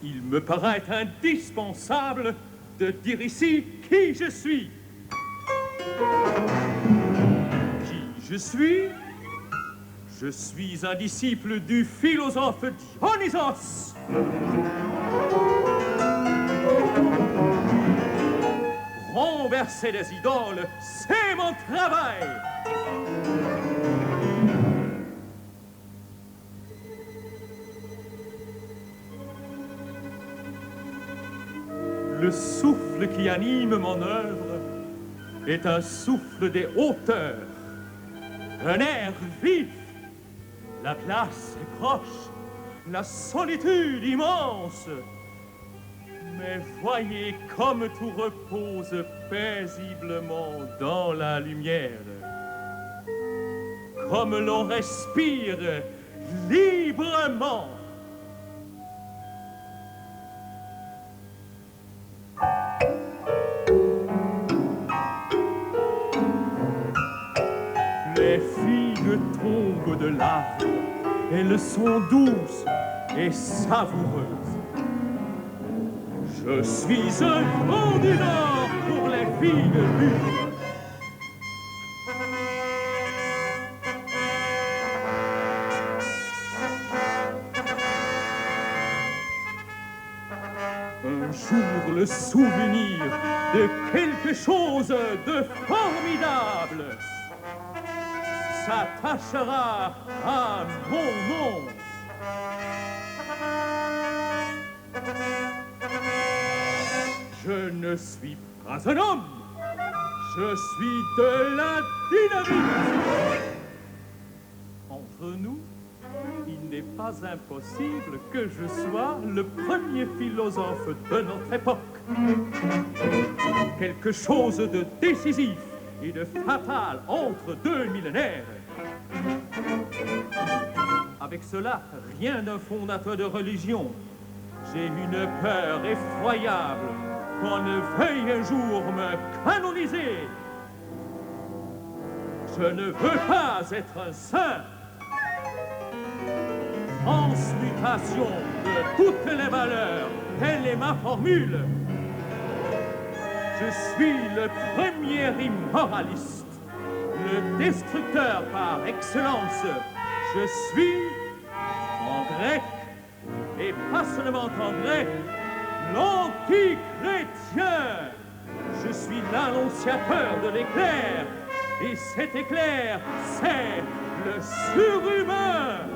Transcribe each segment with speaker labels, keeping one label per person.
Speaker 1: il me paraît indispensable de dire ici qui je suis. Qui je suis? Je suis un disciple du philosophe Dionysos. Renverser les idoles, c'est mon travail. Le souffle qui anime mon œuvre est un souffle des hauteurs, un air vif. La place est proche, la solitude immense. Mais voyez comme tout repose paisiblement dans la lumière. Comme l'on respire librement. Les figues tombent de l'arbre. Elles sont douces et savoureuses. Je suis un candidat pour les figues mûres. Un jour, le souvenir de quelque chose de formidable s'attachera à mon nom. Je ne suis pas un homme, je suis de la dynamite. Entre nous, il n'est pas impossible que je sois le premier philosophe de notre époque. Quelque chose de décisif et de fatal entre deux millénaires. Avec cela, rien d'un fondateur de religion. J'ai une peur effroyable qu'on ne veuille un jour me canoniser. Je ne veux pas être un saint. Transmutation de toutes les valeurs, telle est ma formule. Je suis le premier immoraliste, le destructeur par excellence. Je suis, en grec, et pas seulement en grec, l'anti-chrétien. Je suis l'annonciateur de l'éclair, et cet éclair, c'est le surhumain.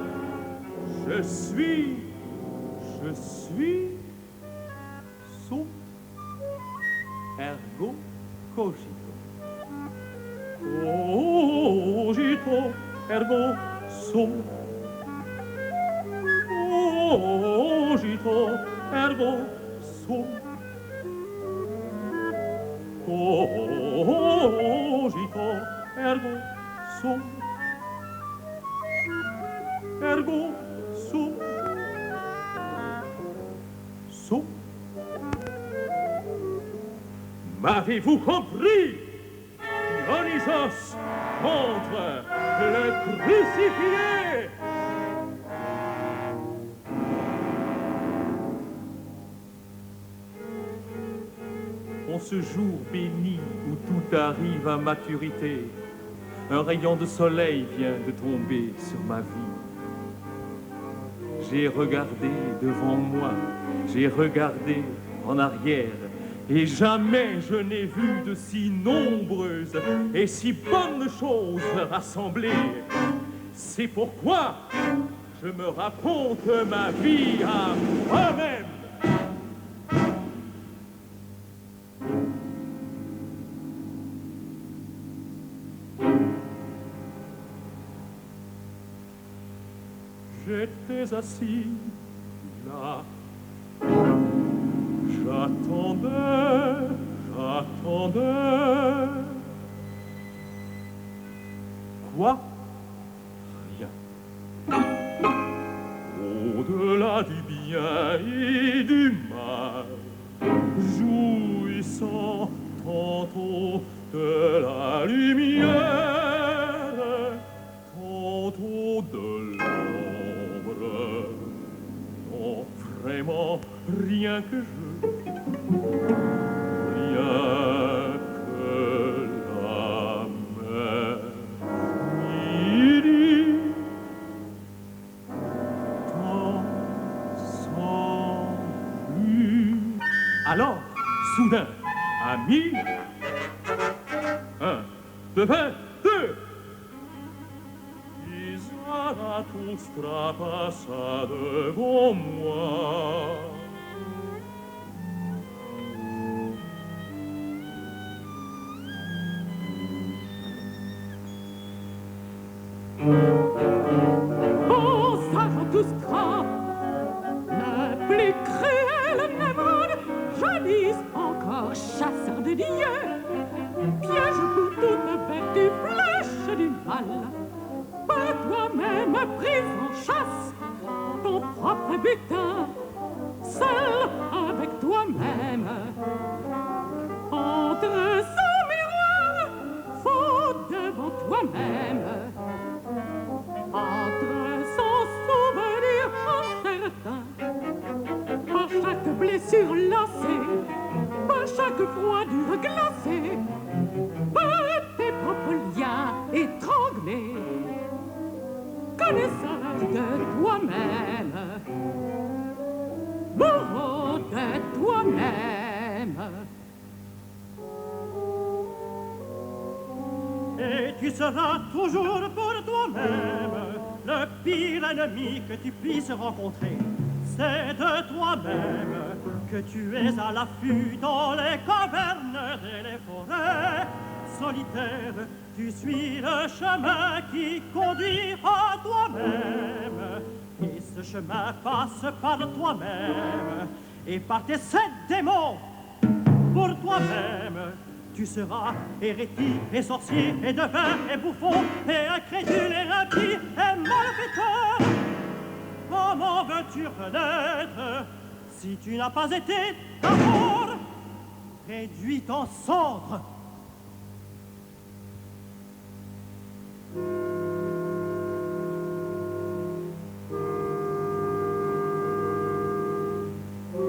Speaker 1: Je suis sum ergo cogito. Cogito ergo sum. Cogito ergo sum. Cogito ergo sum. Ergo sum. Sum. M'avez-vous compris? Dionysos contre le crucifié. En ce jour béni où tout arrive à maturité, un rayon de soleil vient de tomber sur ma vie. J'ai regardé devant moi, j'ai regardé en arrière, et jamais je n'ai vu de si nombreuses et si bonnes choses rassemblées. C'est pourquoi je me raconte ma vie à moi-même. J'étais assis là, j'attendais. Quoi? Rien. Au-delà du bien et du mal, jouissant tantôt de la lumière, tantôt de l'ombre. Non, vraiment, rien que je, rien que la mer midi dans son but. Alors, soudain, à mille, un, deux, deux, Zarathustra passa devant moi.
Speaker 2: Oh, Zarathustra, le plus cruel Nemrod, jadis encore chasseur de dieux, piège pour toute vertu, flèche du mal. Par toi-même prise en chasse, ton propre butin, seul avec toi-même. Entre son miroir, faux devant toi-même. Entre son souvenir incertain, par chaque blessure lancée, par chaque froidure glacée, par tes propres liens étranglés. Connaisseur de toi-même, bourreau de toi-même.
Speaker 3: Et tu seras toujours pour toi-même le pire ennemi que tu puisses rencontrer. C'est de toi-même que tu es à l'affût dans les cavernes et les forêts. Solitaire, tu suis le chemin qui conduit à toi-même. Et ce chemin passe par toi-même et par tes 7 démons. Pour toi-même, tu seras hérétique et sorcier et devin et bouffon et incrédule et impie et malfaiteur. Comment veux-tu renaître si tu n'as pas été d'abord réduit en cendres?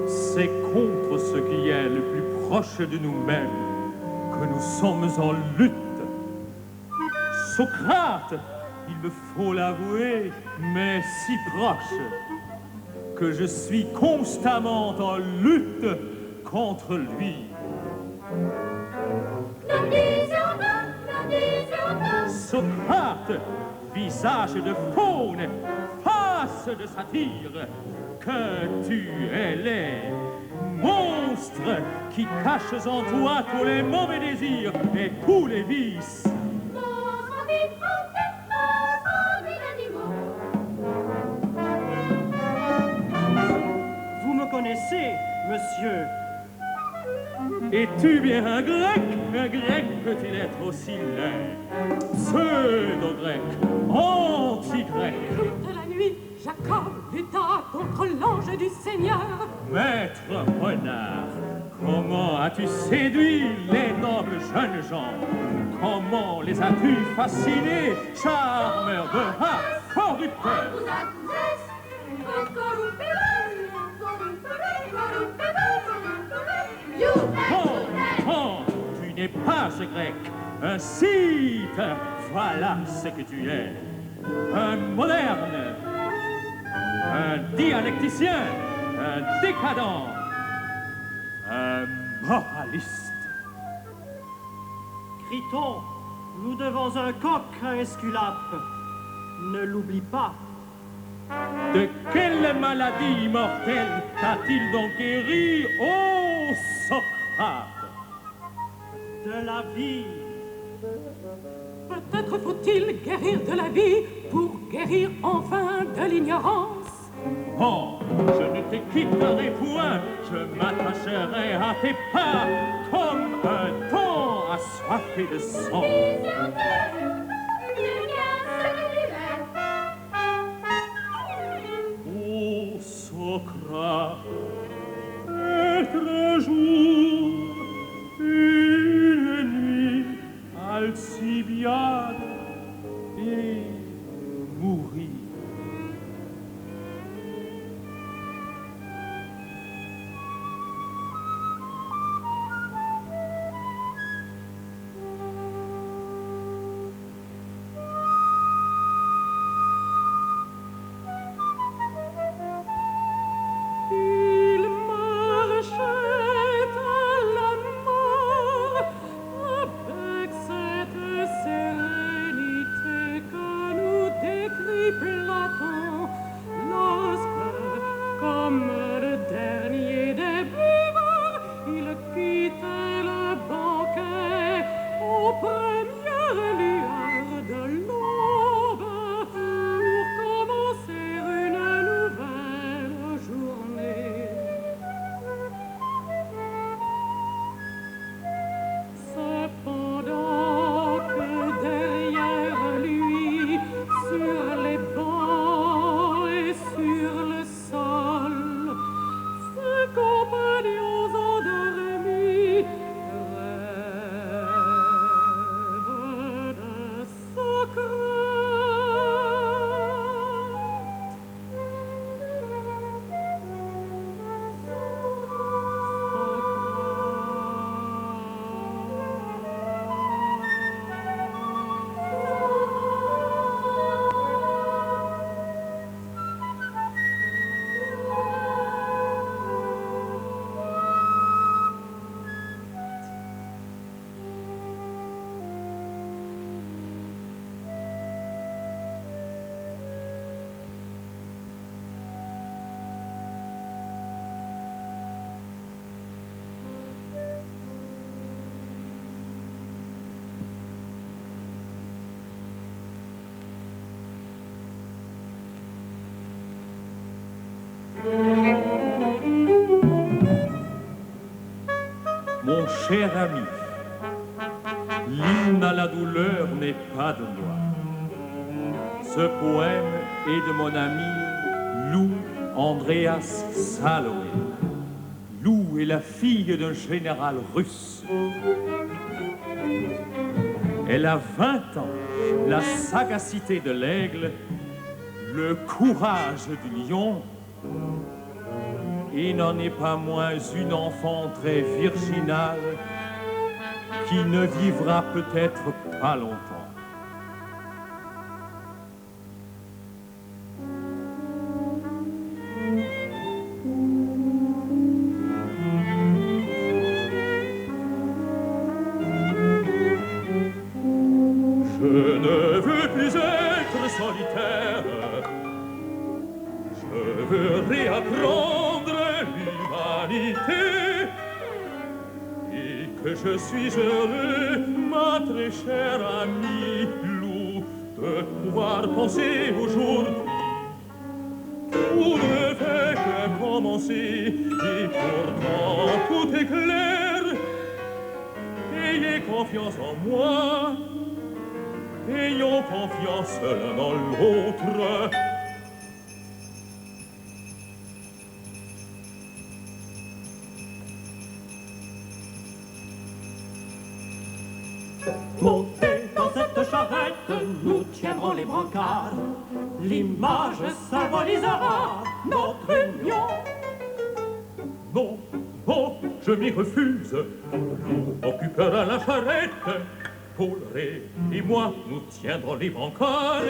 Speaker 1: C'est contre ce qui est le plus proche de nous-mêmes que nous sommes en lutte. Socrate, il me faut l'avouer, m'est si proche que je suis constamment en lutte contre lui. Socrate, visage de faune, face de satyre, que tu es laid, monstre qui caches en toi tous les mauvais désirs et tous les vices.
Speaker 3: Vous me connaissez, monsieur?
Speaker 1: Es-tu bien un grec peut-il être aussi laid? Pseudo-grec, anti-grec.
Speaker 2: Toute la nuit, Jacob lutta contre l'ange du Seigneur.
Speaker 1: Maître renard, comment as-tu séduit les nobles jeunes gens? Comment les as-tu fascinés, charmeurs de race, fort du cœur? Tu n'es pas ce grec, un scythe, voilà ce que tu es. Un moderne, un dialecticien, un décadent, un moraliste.
Speaker 3: Criton, nous devons un coq à Esculape. Ne l'oublie pas.
Speaker 1: De quelle maladie immortelle t'a-t-il donc guéri, ô Socrate?
Speaker 3: De la vie.
Speaker 2: Peut-être faut-il guérir de la vie pour guérir enfin de l'ignorance.
Speaker 1: Oh, je ne te quitterai point, je m'attacherai à tes pas comme un thon assoiffé de sang. Ô Socrate, être jour, une nuit, Alcibiade et mourir. Mon cher ami, l'hymne à la douleur n'est pas de moi. Ce poème est de mon ami Lou Andreas Salomé. Lou est la fille d'un général russe. Elle a 20 ans, la sagacité de l'aigle, le courage du lion, et n'en est pas moins une enfant très virginale qui ne vivra peut-être pas longtemps. Je ne veux plus être solitaire, je veux réapprendre l'humanité, et que je suis heureux, ma très chère amie Lou, de pouvoir penser aujourd'hui. Tout ne fait que commencer, et pourtant tout est clair. Ayez confiance en moi, ayons confiance l'un dans l'autre.
Speaker 3: Montez dans cette charrette, nous tiendrons les brancards. L'image symbolisera notre union.
Speaker 1: Non, non, je m'y refuse. Lou occupera la charrette. Paul Ré et moi, nous tiendrons les brancards.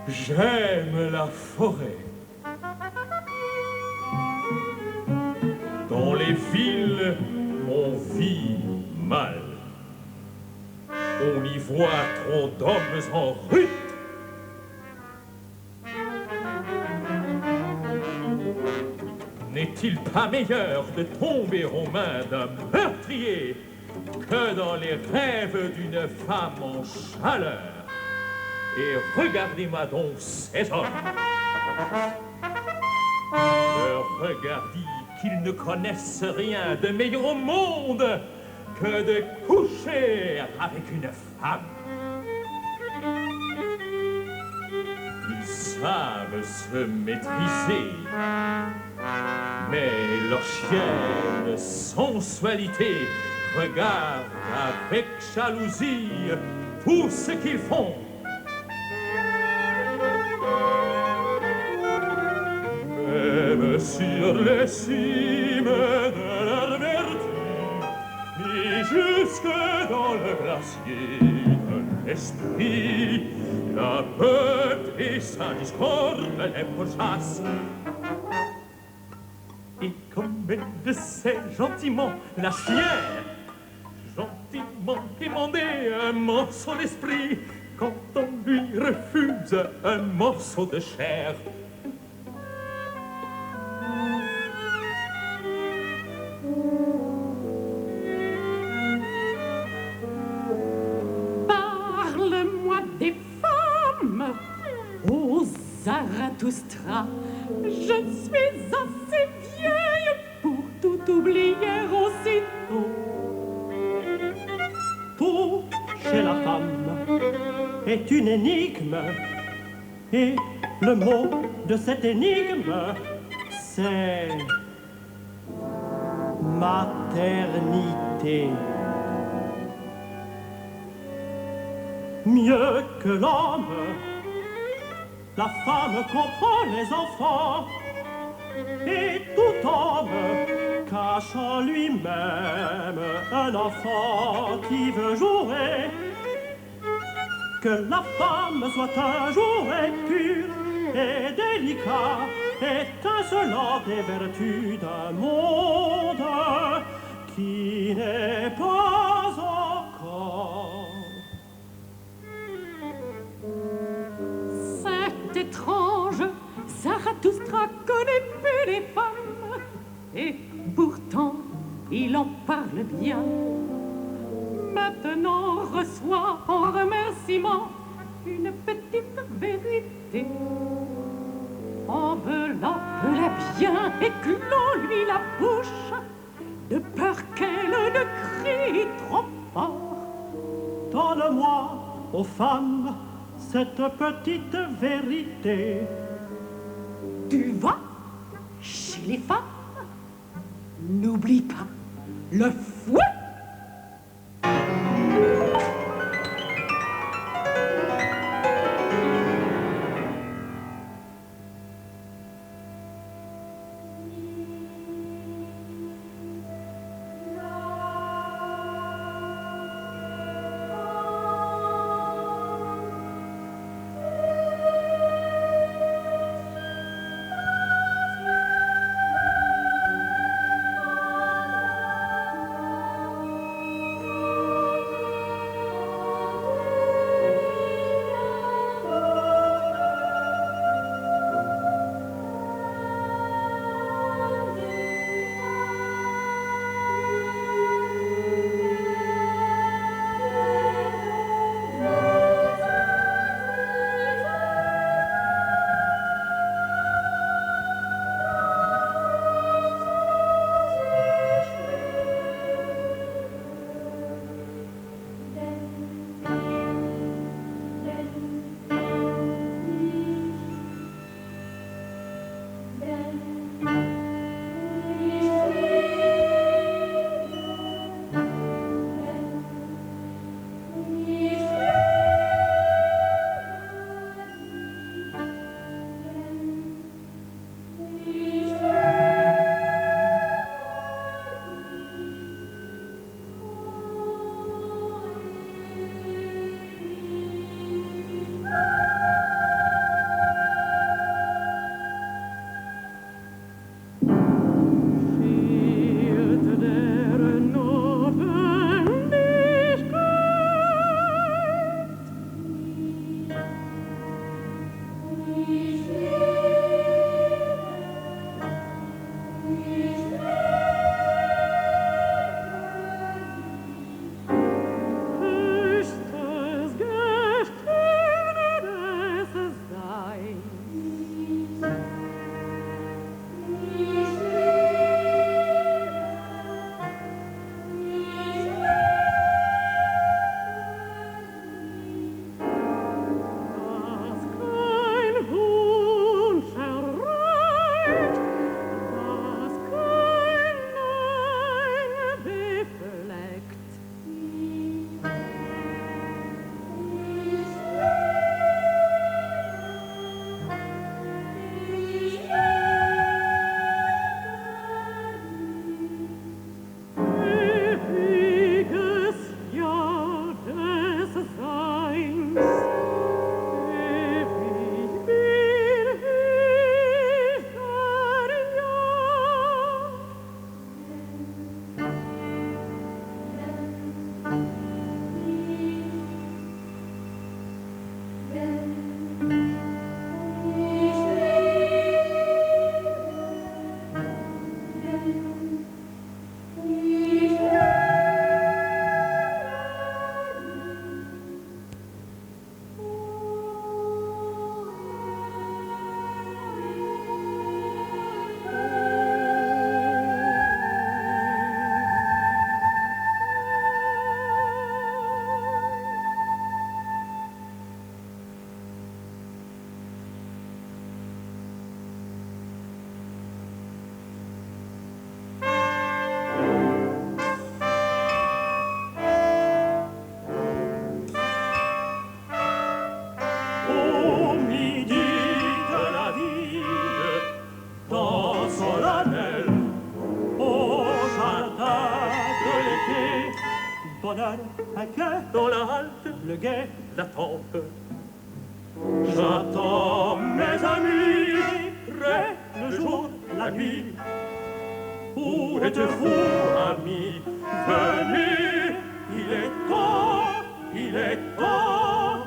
Speaker 1: J'aime la forêt. Dans les villes, on vit mal. On y voit trop d'hommes en rut. N'est-il pas meilleur de tomber aux mains d'un meurtrier que dans les rêves d'une femme en chaleur? Et regardez-moi donc ces hommes. Leur regard dit qu'ils ne connaissent rien de meilleur au monde que de coucher avec une femme. Ils savent se maîtriser, mais leur chienne sensualité regarde avec jalousie tout ce qu'ils font. Même sur les cimes de leur vertu, et jusque dans le glacier de l'esprit, la peur et sa discorde les pourchassent. Et comme elle le sait gentiment, la chienne, gentiment demander un morceau d'esprit quand on lui refuse un morceau de chair.
Speaker 2: Parle-moi des femmes, ô Zarathustra. Je suis assez vieille pour tout oublier aussitôt.
Speaker 3: Tout chez la femme est une énigme, et le mot de cette énigme, c'est maternité. Mieux que l'homme, la femme comprend les enfants, et tout homme cache en lui-même un enfant qui veut jouer. Que la femme soit un jouet pur et délicat, étincelant des vertus d'un monde qui n'est pas encore
Speaker 2: bien. Maintenant reçois en remerciement une petite vérité. Enveloppe-la bien et clôt-lui la bouche, de peur qu'elle ne crie trop fort.
Speaker 3: Donne-moi, ô femme, cette petite vérité.
Speaker 2: Tu vas chez les femmes, n'oublie pas le fouet.
Speaker 3: bonheur, un cœur
Speaker 1: dans la halte,
Speaker 3: le guet,
Speaker 1: l'attente.
Speaker 3: J'attends mes amis, près le jour, la nuit.
Speaker 1: Où êtes-vous, amis?
Speaker 3: Venez, il est temps, il est temps.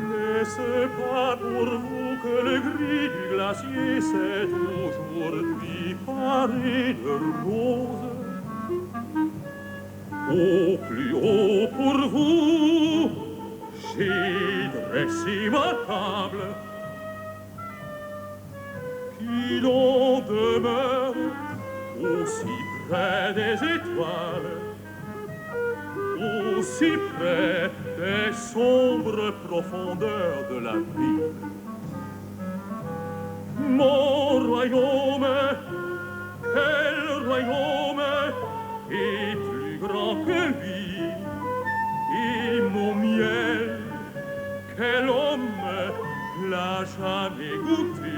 Speaker 1: N'est-ce pas pour vous que le gris du glacier s'est aujourd'hui une rose. Au plus haut pour vous, j'ai dressé ma table. Qu'il en demeure aussi près des étoiles, aussi près des sombres profondeurs de la nuit. Mon royaume, quel royaume est plus grand que lui, et mon miel, quel homme l'a jamais goûté.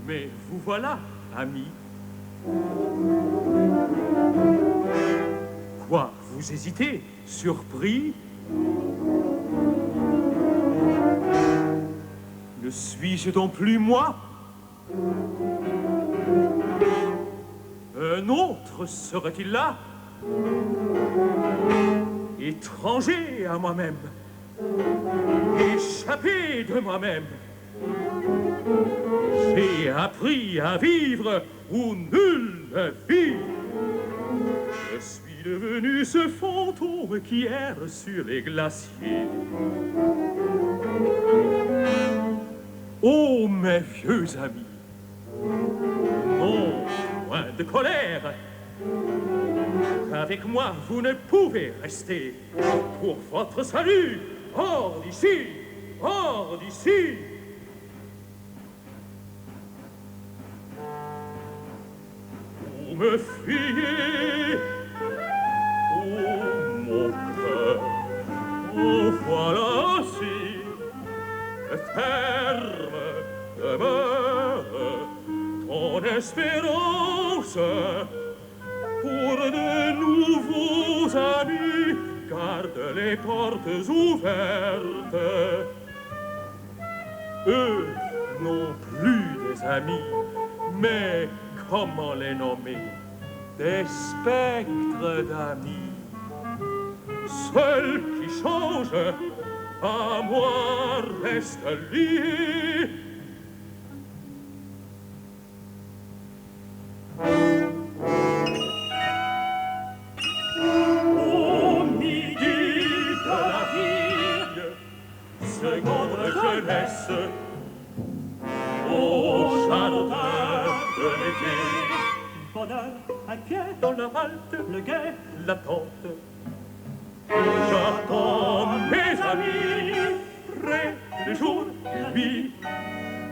Speaker 1: Mais vous voilà, ami. Quoi, vous hésitez, surpris? Ne suis-je donc plus moi? Un autre serait-il là? Étranger à moi-même, échappé de moi-même. J'ai appris à vivre où nul ne vit. Je suis devenu ce fantôme qui erre sur les glaciers. Ô mes vieux amis, non, point de colère. Avec moi, vous ne pouvez rester. Pour votre salut, hors d'ici, hors d'ici. Vous me fuyez, oh mon cœur, oh voilà si, ferme demeure ton espérance. Pour de nouveaux amis, garde les portes ouvertes. Eux n'ont plus des amis, mais comment les nommer? Des spectres d'amis. Seul qui change, à moi reste lié. Au midi de la vie, seconde jeunesse, au jardin de l'été,
Speaker 3: bonheur inquiet,
Speaker 1: dans la halte,
Speaker 3: le guet,
Speaker 1: l'attente. J'attends mes amis, près des jours et nuits,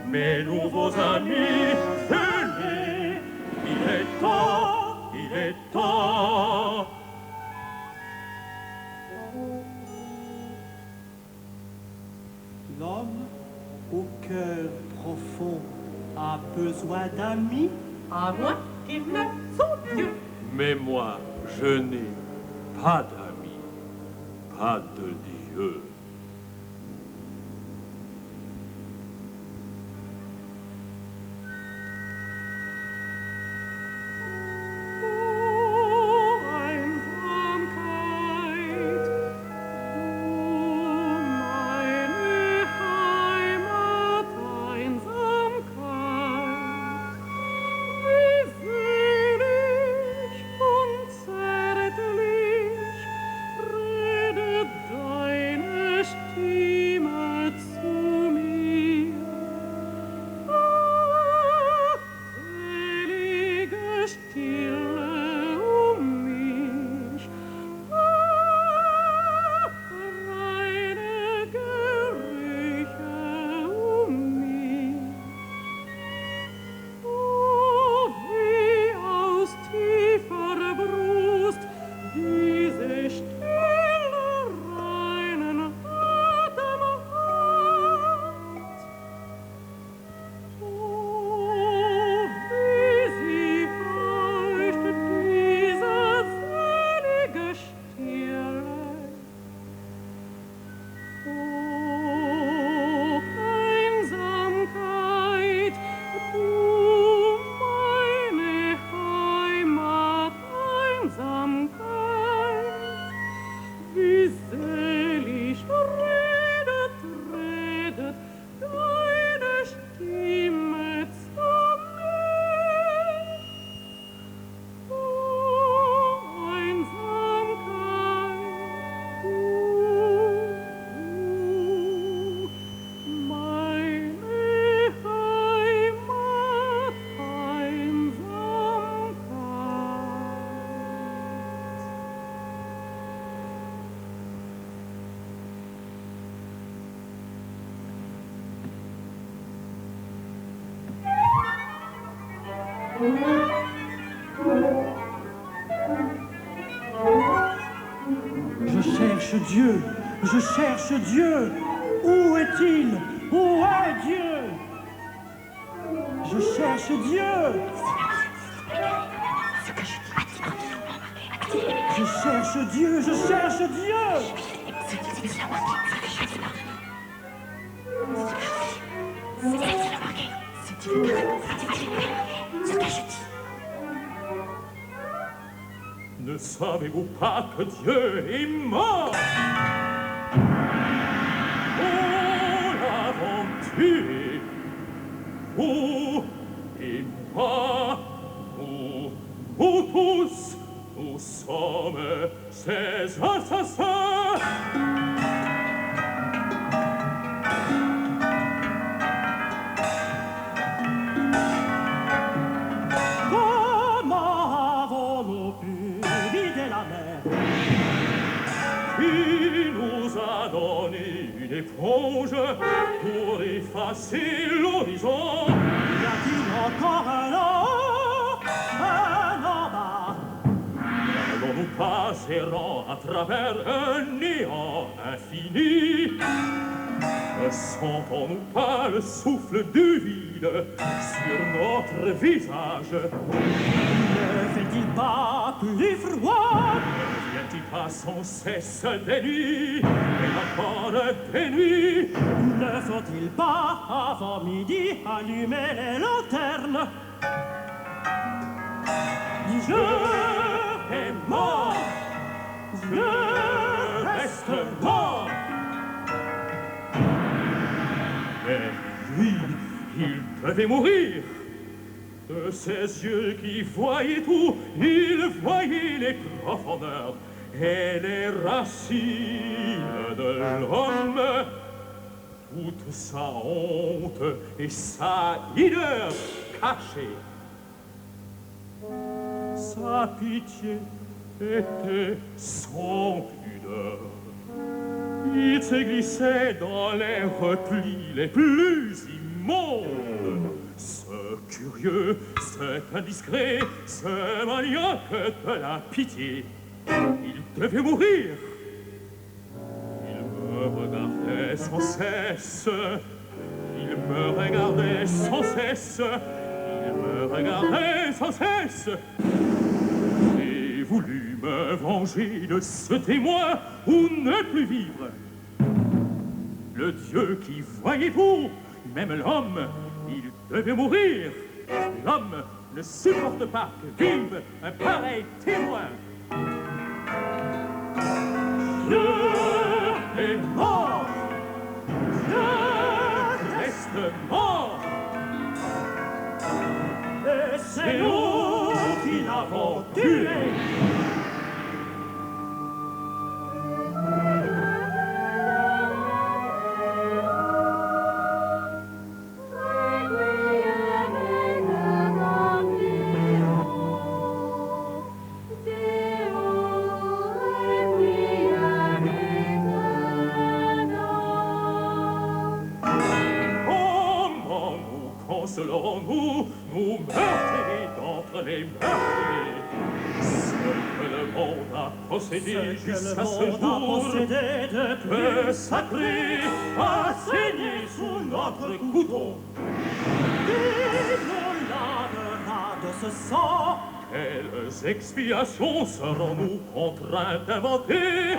Speaker 1: mes nouveaux amis venez. Il est temps, il est temps.
Speaker 3: l'homme au cœur profond a besoin d'amis.
Speaker 2: À moins qu'ils ne sont vieux.
Speaker 1: Mais moi, je n'ai pas d'amis, pas de Dieu.
Speaker 2: Rede deine
Speaker 3: Je cherche Dieu, je cherche Dieu. Où est-il? Où est Dieu? Je cherche Dieu. Je cherche Dieu, je cherche Dieu.
Speaker 1: Ne savez-vous pas que Dieu est mort? Oh, l'avons tué, vous et moi, nous tous, nous sommes ces assassins.
Speaker 3: Comment avons-nous pu vider la mer?
Speaker 1: Qui nous a donné une éponge pour effacer l'horizon?
Speaker 3: Y a-t-il encore un en bas?
Speaker 1: N'allons-nous pas errant à travers un néant infini? Ne sentons-nous pas le souffle du vide sur notre visage?
Speaker 3: Ne fait-il pas plus froid?
Speaker 1: Ne vient-il pas sans cesse des nuits et encore des nuits?
Speaker 3: Ne faut-il pas, avant midi, allumer les lanternes?
Speaker 1: Dieu est mort, Dieu reste mort. Mais lui, il devait mourir. De ses yeux qui voyaient tout, il voyait les profondeurs et les racines de l'homme. Toute sa honte et sa hideur cachée. Sa pitié était sans pudeur. Il se glissait dans les replis les plus immondes. Ce curieux, cet indiscret, ce maniaque de la pitié, il devait mourir. Il me regardait sans cesse, il me regardait sans cesse, il me regardait sans cesse. J'ai voulu me venger de ce témoin ou ne plus vivre. Le Dieu qui voyait tout, même l'homme, il devait mourir. L'homme ne supporte pas que vive un pareil témoin. Dieu est mort, Dieu reste mort.
Speaker 3: Et c'est nous qui l'avons tué.
Speaker 1: Consolons-nous, nous meurtriers d'entre les meurtriers. Ce que le monde a possédé jusqu'à ce jour peut sacré à saigner sous notre couteau.
Speaker 3: Qui nous lavera de ce sang?
Speaker 1: Quelles expiations serons-nous contraints d'inventer?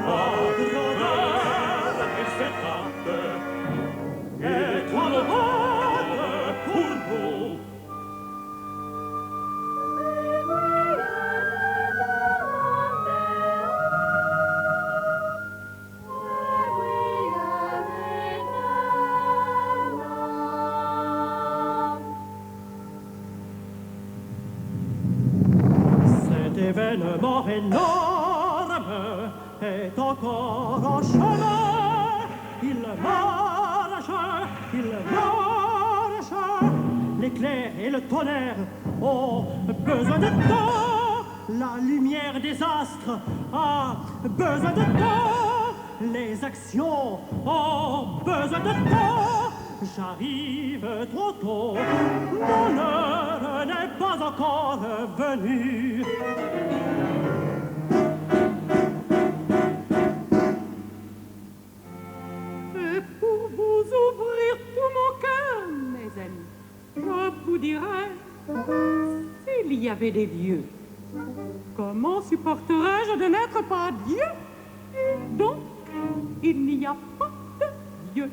Speaker 1: La douleur et cette acte est trop grande pour nous.
Speaker 3: Cet événement énorme est encore en chemin. Il marche. L'éclair et le tonnerre ont besoin de temps. La lumière des astres a besoin de temps. Les actions ont besoin de temps. J'arrive trop tôt, mon heure n'est pas encore venue.
Speaker 2: Et pour vous ouvrir tout mon cœur, mes amis, je vous dirais, s'il y avait des dieux, comment supporterais-je de n'être pas Dieu? Donc, il n'y a pas de Dieu.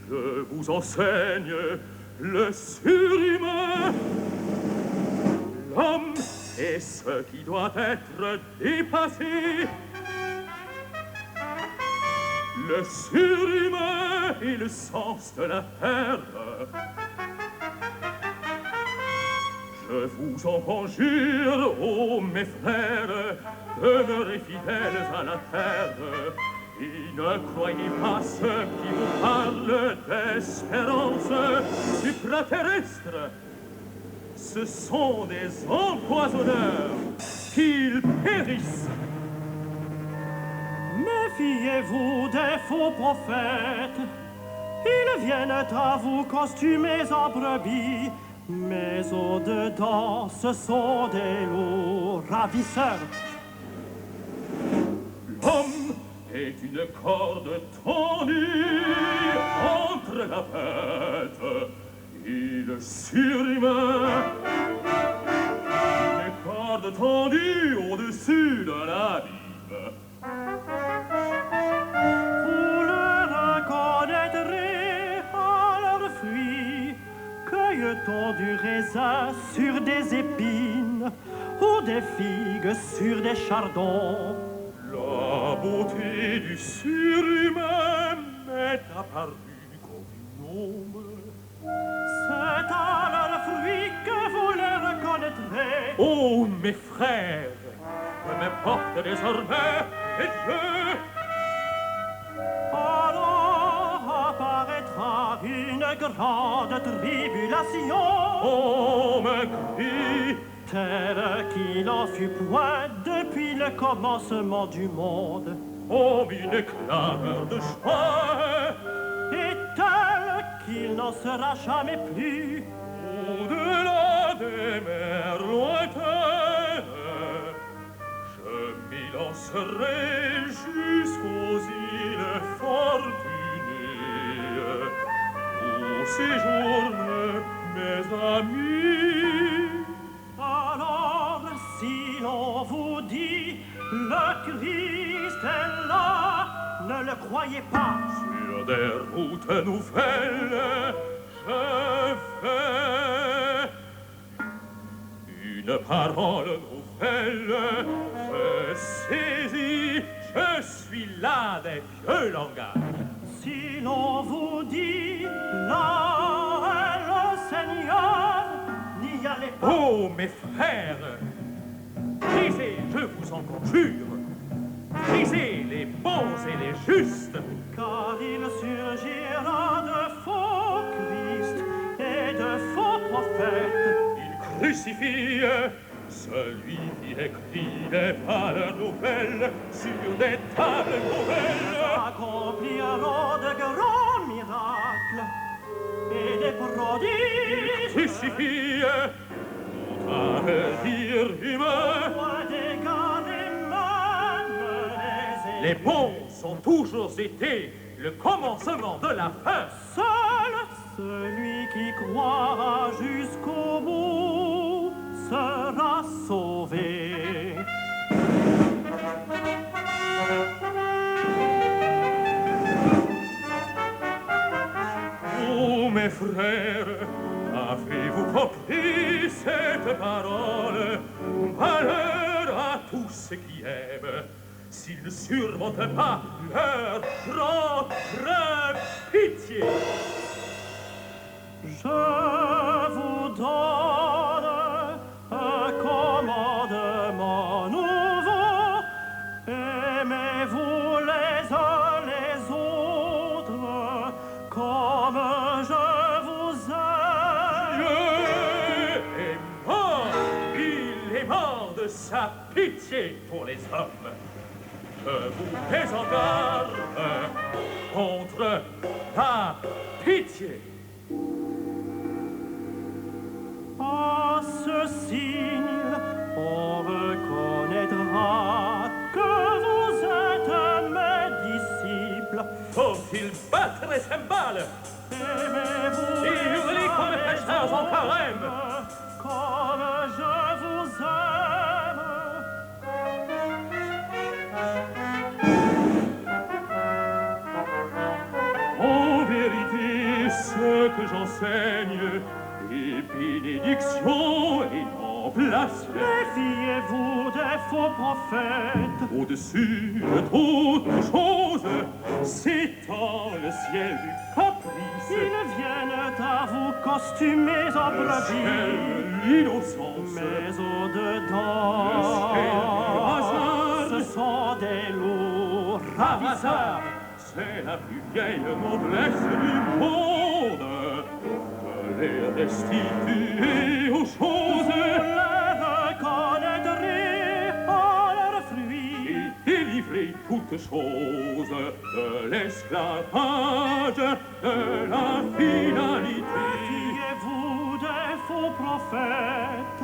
Speaker 1: Je vous enseigne le surhumain. L'homme est ce qui doit être dépassé. Le surhumain est le sens de la terre. Je vous en conjure, ô mes frères, demeurez fidèles à la terre. Et ne croyez pas ceux qui vous parlent d'espérance supraterrestre. Ce sont des empoisonneurs, qu'ils périssent.
Speaker 3: Méfiez-vous des faux prophètes. Ils viennent à vous costumés en brebis, mais au-dedans, ce sont des loups ravisseurs.
Speaker 1: L'homme est une corde tendue entre la bête et le surhumain. Une corde tendue au-dessus de l'abîme.
Speaker 3: Vous le reconnaîtrez à leurs fruits. Cueille-t-on du raisin sur des épines ou des figues sur des chardons?
Speaker 1: La beauté du surhumain m'est apparue comme une ombre.
Speaker 3: C'est à leurs fruits que vous les reconnaîtrez.
Speaker 1: Oh, mes frères, que m'importe désormais les dieux.
Speaker 3: Alors apparaîtra une grande tribulation.
Speaker 1: Oh, mes cris,
Speaker 3: Telle qu'il n'en fut point depuis le commencement du monde.
Speaker 1: oh, une clameur de joie.
Speaker 3: Et tel qu'il n'en sera jamais plus.
Speaker 1: Au-delà des mers lointaines, je m'élancerai jusqu'aux îles fortunées, où séjournent mes amis.
Speaker 3: Alors, si l'on vous dit le Christ est là, ne le croyez pas.
Speaker 1: Sur des routes nouvelles, je fais une parole nouvelle. Je saisis, je suis là des vieux langages.
Speaker 3: Si l'on vous dit là est le Seigneur, n'y allez pas.
Speaker 1: Oh, mes frères, brisez, je vous en conjure, brisez les bons et les justes.
Speaker 3: Car il surgira de faux Christ et de faux prophètes.
Speaker 1: Il crucifie celui qui écrit des valeurs nouvelles sur des tables nouvelles.
Speaker 3: Accompliront de grands miracles et des prodiges.
Speaker 1: Crucifie tout à dire humain.
Speaker 3: Point d'égarer même
Speaker 1: Les bons ont toujours été le commencement de la fin.
Speaker 3: Seul celui qui croira jusqu'au bout sera sauvé.
Speaker 1: frères, avez-vous compris cette parole? Malheur à tous ceux qui aiment, s'ils ne surmontent pas leur propre pitié.
Speaker 3: Je vous donne un commandement nouveau. Aimez-vous les uns les autres comme je vous aime.
Speaker 1: Dieu est mort, il est mort de sa pitié pour les hommes. Je vous mets en garde contre la pitié.
Speaker 3: À ce signe, on reconnaîtra que vous êtes mes disciples.
Speaker 1: Faut-il battre les cymbales
Speaker 3: Aimez-vous
Speaker 1: et hurler comme les prêcheurs en carême?
Speaker 3: comme je vous aime.
Speaker 1: En vérité, ce que j'enseigne est bénédiction et non blasphème.
Speaker 3: Méfiez-vous des faux prophètes.
Speaker 1: Au-dessus de toutes choses s'étend le ciel du caprice.
Speaker 3: Ils viennent à vous costumer en
Speaker 1: Le
Speaker 3: brebis,
Speaker 1: ciel, l'innocence,
Speaker 3: mais au-dedans,
Speaker 1: le ciel,
Speaker 3: ce sont des loups ravisseurs.
Speaker 1: c'est la plus vieille noblesse du monde. Je les restituer aux choses
Speaker 3: Vous les reconnaîtrez en leurs fruits.
Speaker 1: et délivrer toutes choses de l'esclavage, de la finalité.
Speaker 3: Méfiez-vous des faux prophètes.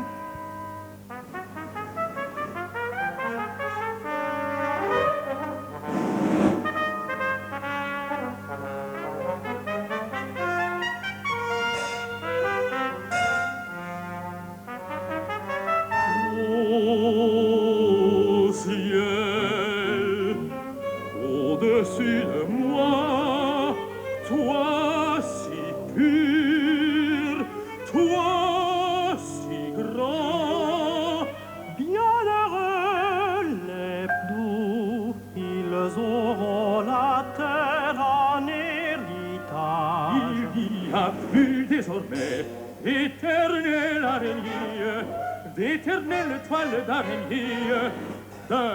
Speaker 1: Ô ciel, au-dessus de moi, toi si pur, toi si grand,
Speaker 3: Bienheureux les doux, ils auront la terre en héritage.
Speaker 1: il n'y a plus désormais d'éternelle araignée, d'éternelle toile d'araignée, de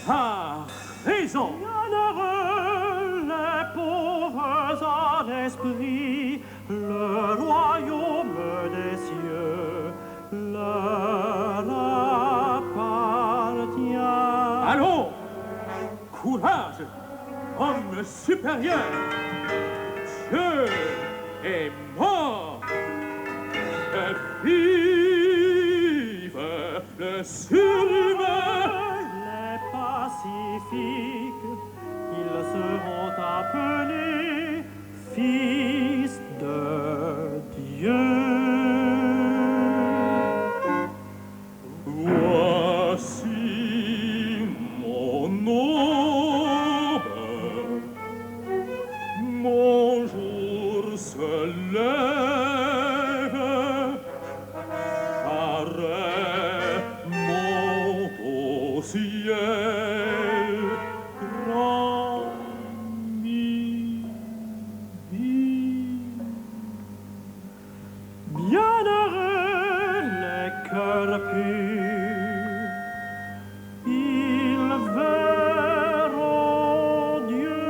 Speaker 1: la raison.
Speaker 3: Bienheureux les pauvres en esprit, le royaume des cieux leur appartient.
Speaker 1: Allons, courage, homme supérieur. Dieu est mort. Que vive le surhumain.
Speaker 3: Les pacifiques, ils seront appelés fils de Dieu.
Speaker 1: Voici mon nom. Mon jour se lève. Arrêt monte au ciel. Grand midi.
Speaker 3: Bienheureux les cœurs purs, ils verront Dieu.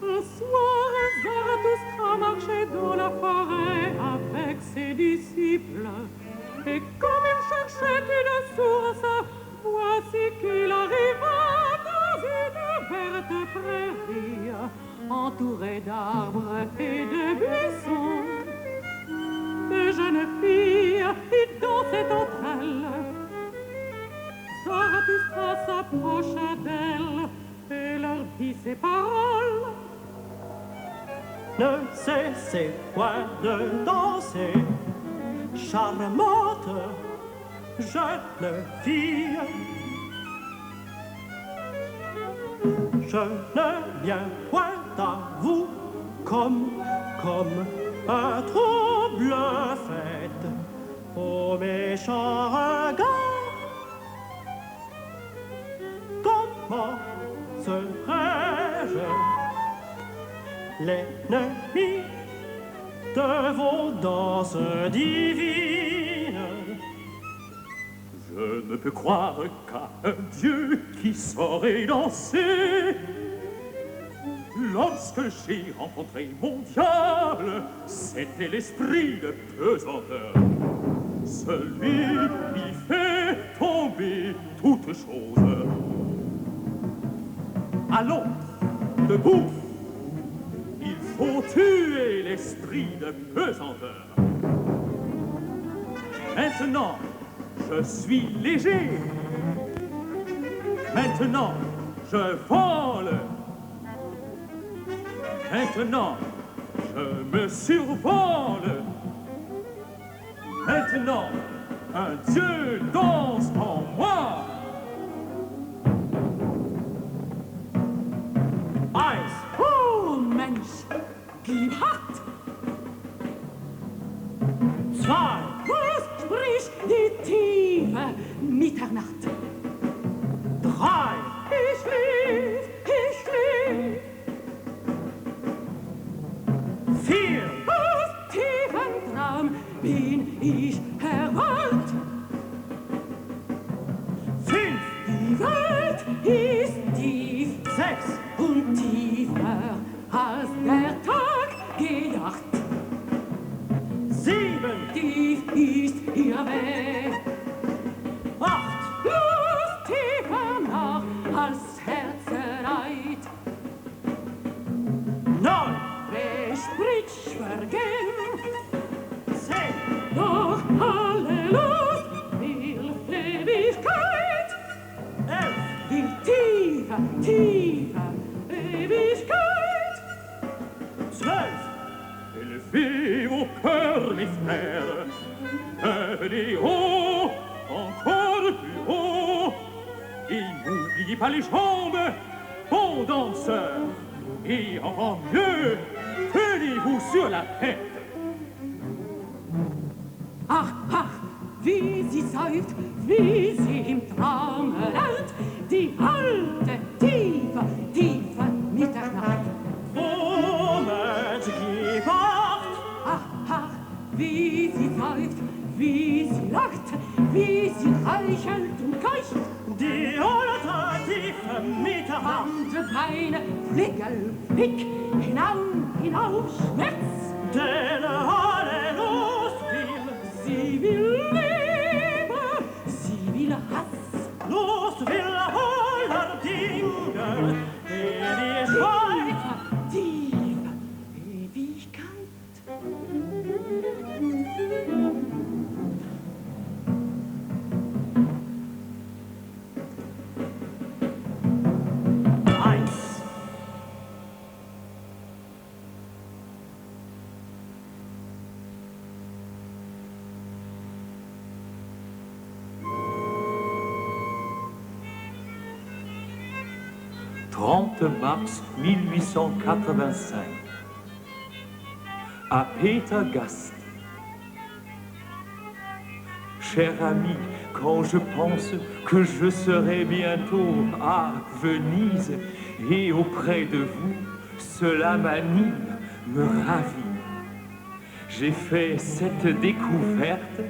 Speaker 2: Un soir, Zarathustra marchait dans la forêt avec ses disciples. Et comme il cherchait une source, voici qu'il arriva dans une verte prairie, entourée d'arbres et de buissons. Des jeunes filles y dansaient entre elles. Zarathustra s'approcha d'elles et leur dit ces paroles.
Speaker 3: Ne cessez point de danser, charmante jeune fille. Je ne viens point à vous comme un trouble fait au méchant regard. Comment serais-je l'ennemi de vos danses divines?
Speaker 1: Je ne peux croire qu'à un Dieu qui saurait danser. Lorsque j'ai rencontré mon diable, c'était l'esprit de pesanteur. Celui qui fait tomber toutes choses. Allons, debout. Il faut tuer l'esprit de pesanteur. Maintenant, je suis léger. Maintenant, je vole. Maintenant, je me survole. Maintenant, un Dieu danse en moi. Eins.
Speaker 2: Oh, Mensch, gib hart.
Speaker 3: Zwei.
Speaker 2: Was spricht die Tiefe Mitternacht?
Speaker 3: Drei.
Speaker 2: Ich schlief, ich schlief.
Speaker 3: Vier.
Speaker 2: Aus tiefen Traum bin ich erwacht.
Speaker 3: Fünf.
Speaker 2: Die Welt ist tief
Speaker 3: Sechs.
Speaker 2: und tiefer als der Tag gedacht.
Speaker 3: Sieben.
Speaker 2: Tief ist ihr Weg,
Speaker 3: Acht.
Speaker 2: Lust tiefer nach als Herzeleid.
Speaker 3: Neun.
Speaker 2: Wer spricht vergehen,
Speaker 3: Zehn.
Speaker 2: doch alle Lust will Ewigkeit.
Speaker 3: 11.
Speaker 2: Will tiefer, tiefer Ewigkeit.
Speaker 3: 12.
Speaker 1: Élevez vos cœurs, mes frères. Venez haut, encore plus haut. Et n'oubliez pas les jambes, bons danseurs. Et encore mieux, tenez-vous sur la tête.
Speaker 2: Ach, ach, wie sie seufzt, wie sie im Traume laut, die alte, tiefe, tiefe Mitternacht.
Speaker 3: Oh, Mensch, gib acht.
Speaker 2: Ach, ach, wie sie seufzt, wie sie lacht, wie sie reichelt und keucht.
Speaker 3: Die alte, tiefe Mitternacht.
Speaker 2: Wand, Beine, Flickel, Pick, hinauf, Schmerz.
Speaker 3: Denn alle Lust will,
Speaker 2: Sie will Liebe, sie will Hass.
Speaker 3: Lust will aller Dinge, die Schweiz.
Speaker 2: Tiefe Ewigkeit.
Speaker 3: Eins.
Speaker 1: « 30 mars 1885, à Peter Gast. Cher ami, quand je pense que je serai bientôt à Venise et auprès de vous, cela m'anime, me ravit. J'ai fait cette découverte,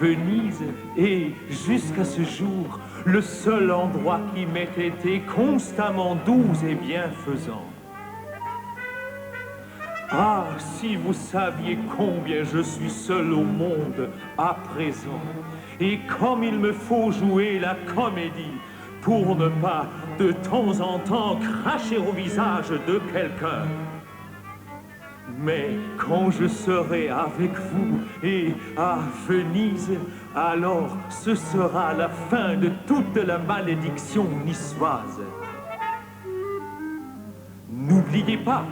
Speaker 1: Venise est jusqu'à ce jour le seul endroit qui m'ait été constamment doux et bienfaisant. Ah, si vous saviez combien je suis seul au monde à présent, et comme il me faut jouer la comédie pour ne pas de temps en temps cracher au visage de quelqu'un. Mais quand je serai avec vous et à Venise, alors ce sera la fin de toute la malédiction niçoise. N'oubliez pas,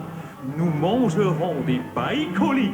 Speaker 1: nous mangerons des pailles coliques.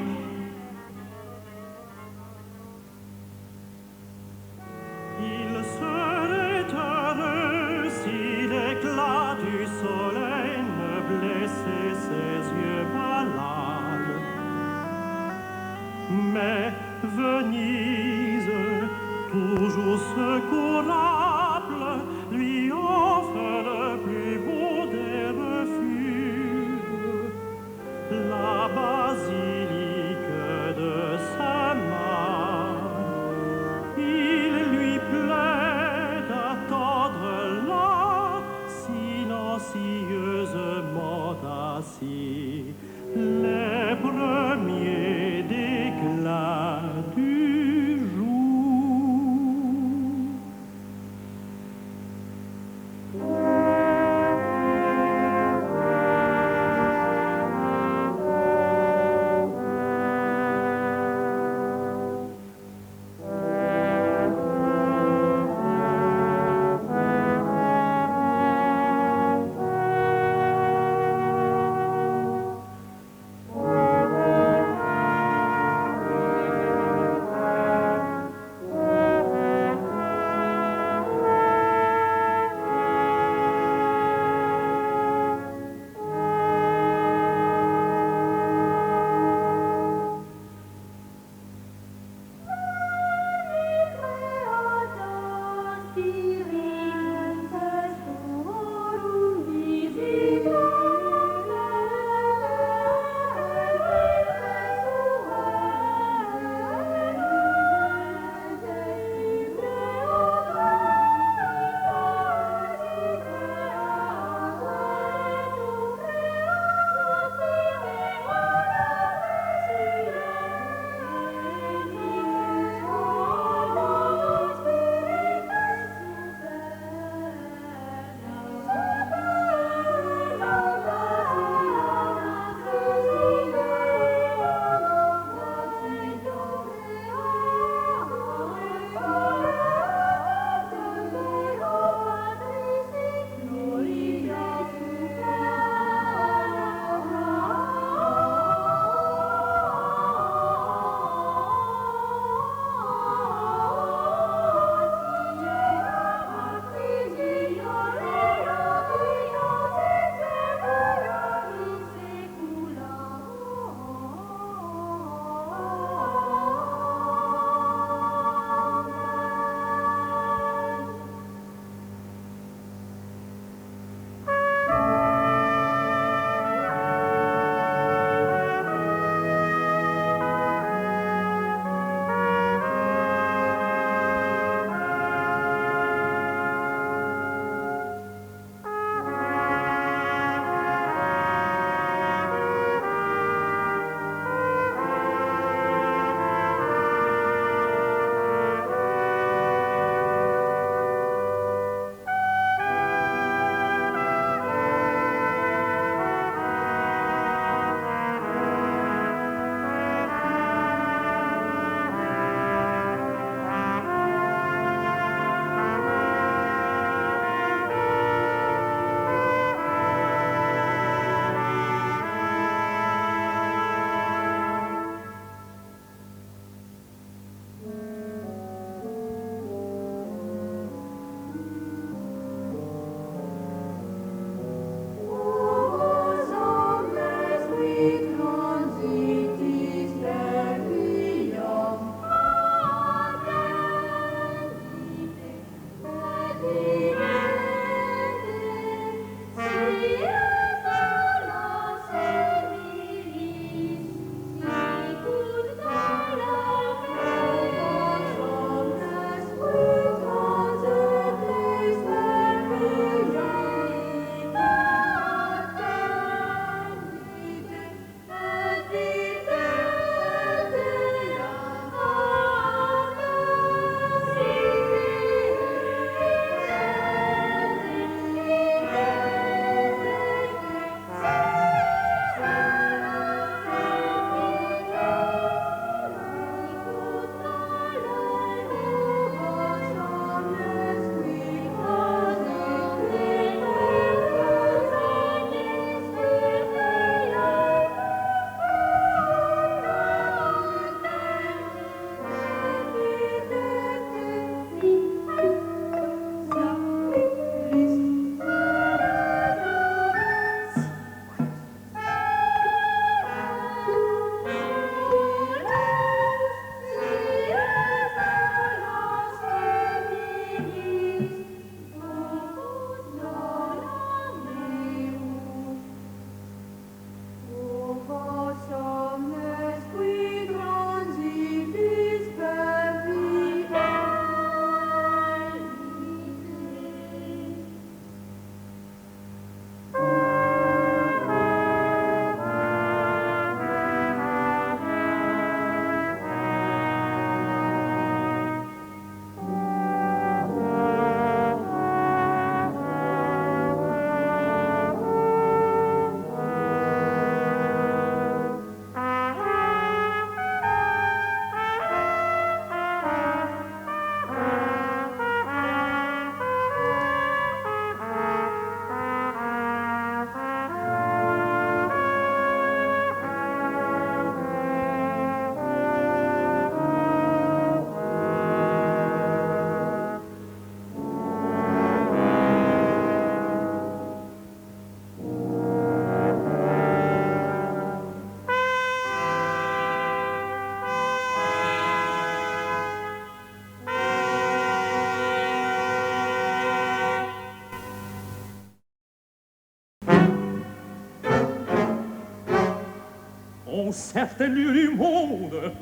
Speaker 1: en certains lieux du monde,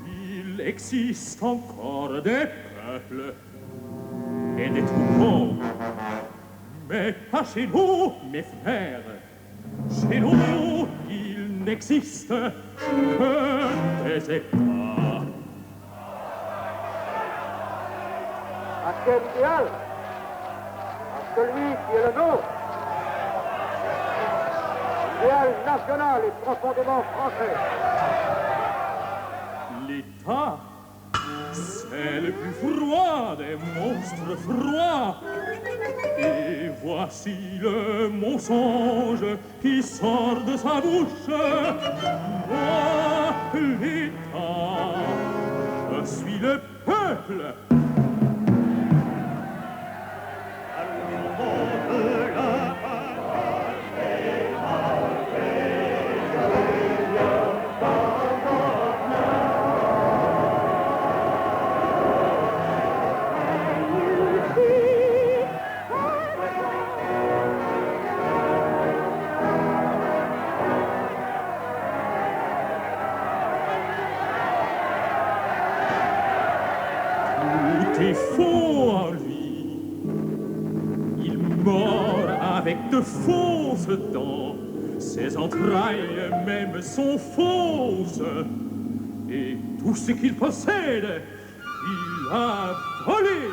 Speaker 1: il existe encore des peuples et des troupeaux. Mais pas chez nous, mes frères. Chez nous, il n'existe que des États.
Speaker 4: À quel idéal? À celui qui est le nôtre. L'idéal national est profondément français.
Speaker 1: L'État, c'est le plus froid des monstres froids. Et voici le mensonge qui sort de sa bouche. Moi, l'État, je suis le peuple. Tout est faux en lui. Il mord avec de fausses dents. Ses entrailles même sont fausses. Et tout ce qu'il possède, il a volé.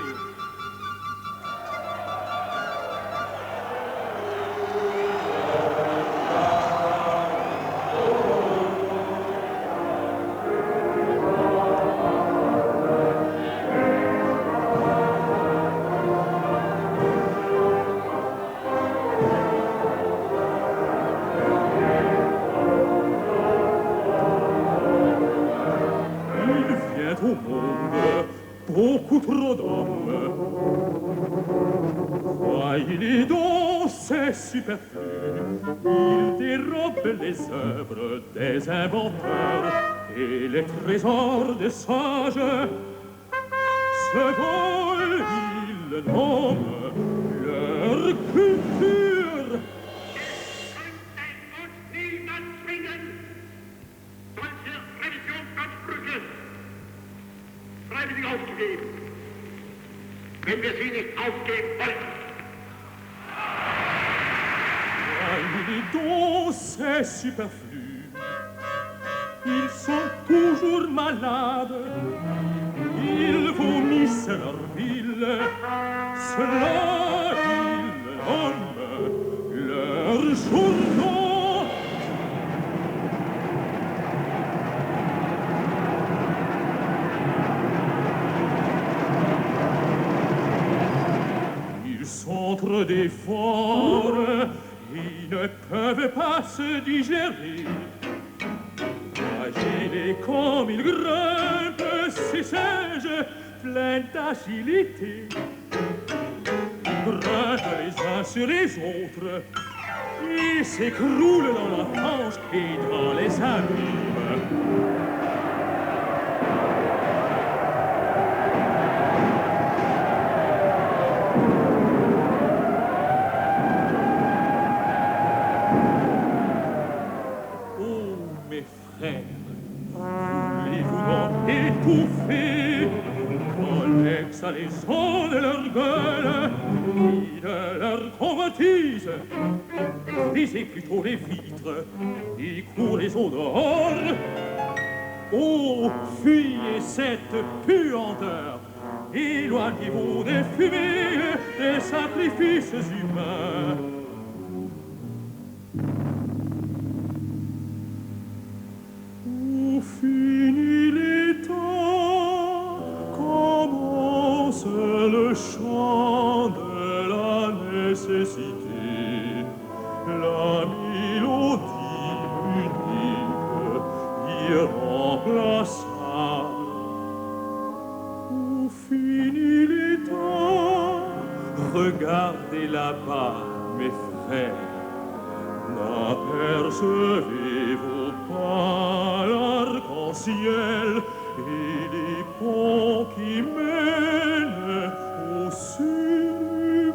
Speaker 1: Au monde, beaucoup trop d'hommes. Croyez-les donc, c'est superflu. Il dérobe les œuvres des inventeurs et les trésors des sages. Ce vol, ils nomment leur culture.
Speaker 5: Freiwillig aufzugeben, wenn wir sie nicht aufgeben wollen.
Speaker 1: Les dons, c'est superflu. Ils sont toujours malades. Ils vomissent leur ville. Cela, ils nomment leurs journaux. Contre des forts, ils ne peuvent pas se digérer. Voyez-les comme ils grimpent, ces singes pleins d'agilité. Ils grimpent les uns sur les autres et s'écroulent dans la fange et dans les abîmes. Étouffés, Alex a les os de leur gueule, qui de leur convoitise, brisez plutôt les vitres, et courent les eaux dehors. Oh, fuyez cette puanteur, éloignez-vous des fumées, des sacrifices humains. Fini les temps, commence le chant de la nécessité, la mélodie unique irremplaçable. Fini les temps, regardez là-bas, mes frères, n'apercevez-vous pas l'arc-en-ciel et les ponts qui mènent au surhumain?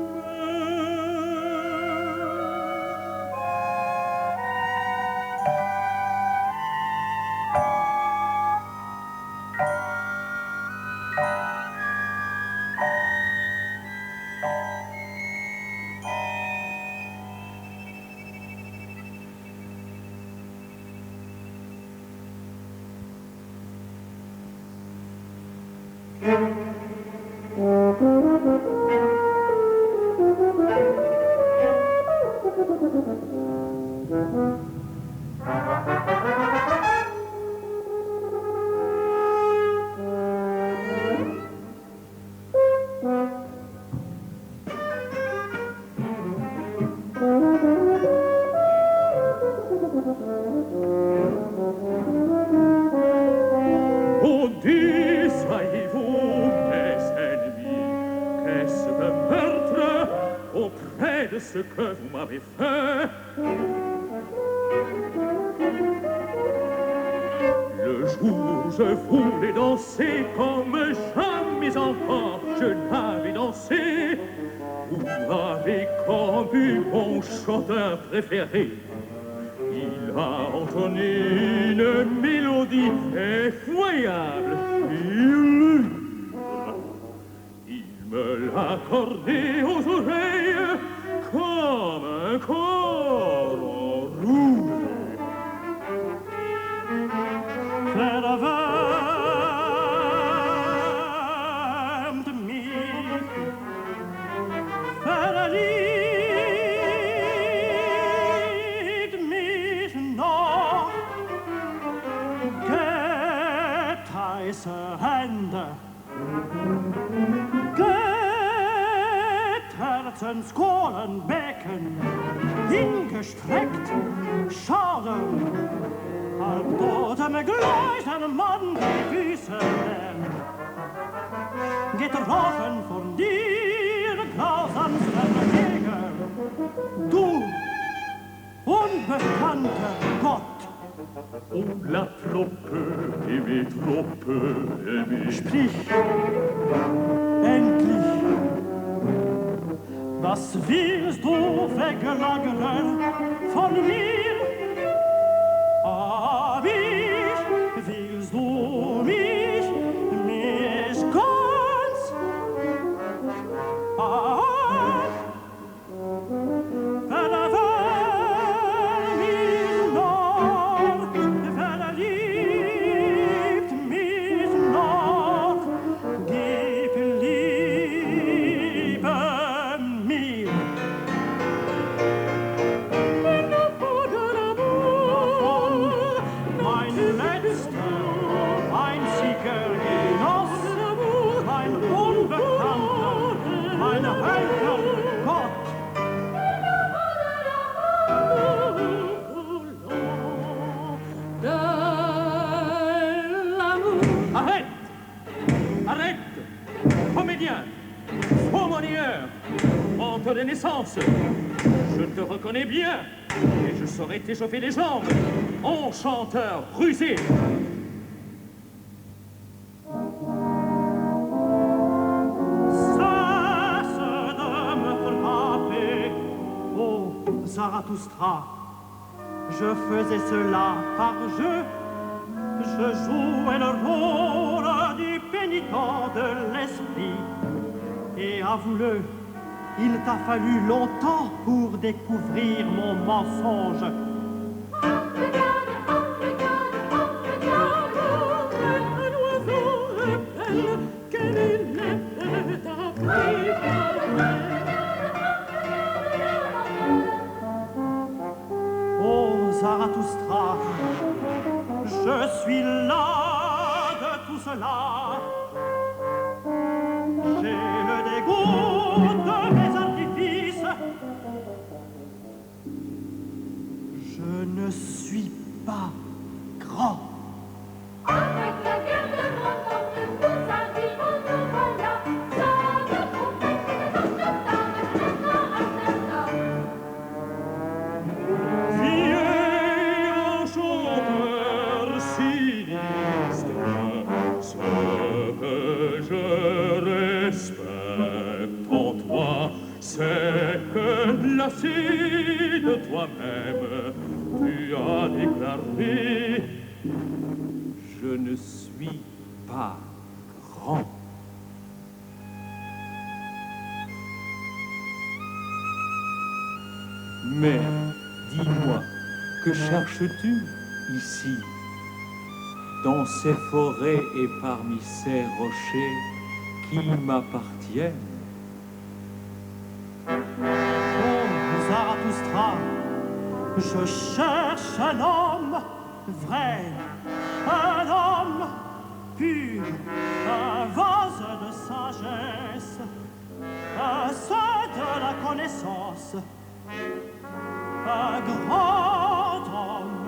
Speaker 1: de ce que vous m'avez fait. Le jour où je voulais danser comme jamais encore je n'avais dansé, vous avez connu mon chanteur préféré. Il a entonné une mélodie effroyable, il me l'a accordé aux oreilles comme un corps enroulé.
Speaker 3: Skålen, Becken, hingestreckt, Schalen, halb tote med gläsern Mann die Füße getroffen von dir, grausamsten Jäger. Du, unbekannter Gott.
Speaker 1: On l'a trop peu aimé, trop peu aimé.
Speaker 3: Sprich, endlich. Was willst du weglagern von mir? Ah, mich, willst du mich ganz? Ah, mich noch, verliebt mich noch, gib Liebe.
Speaker 1: De naissance, je te reconnais bien et je saurais t'échauffer les jambes, enchanteur rusé.
Speaker 3: Cesse de me frapper, oh Zarathustra, je faisais cela par jeu, je jouais le rôle du pénitent de l'esprit, et avoue-le, il t'a fallu longtemps pour découvrir mon mensonge. Oh Zarathustra, je suis las de tout cela. J'ai le dégoût de mes artifices. Je ne suis pas grand.
Speaker 6: Avec la guerre de mon temps, nous arrivons, nous voilà. Ça ne pouvait
Speaker 1: Viens, chanteur sinistre, ce que je respecte en toi, c'est que lassé de toi-même, tu as déclaré « Je ne suis pas grand ». Mais dis-moi, que cherches-tu ici, dans ces forêts et parmi ces rochers qui m'appartiennent?
Speaker 3: Oh, Zarathustra, je cherche un homme vrai, un homme pur, un vase de sagesse, un sein de la connaissance, un grand homme.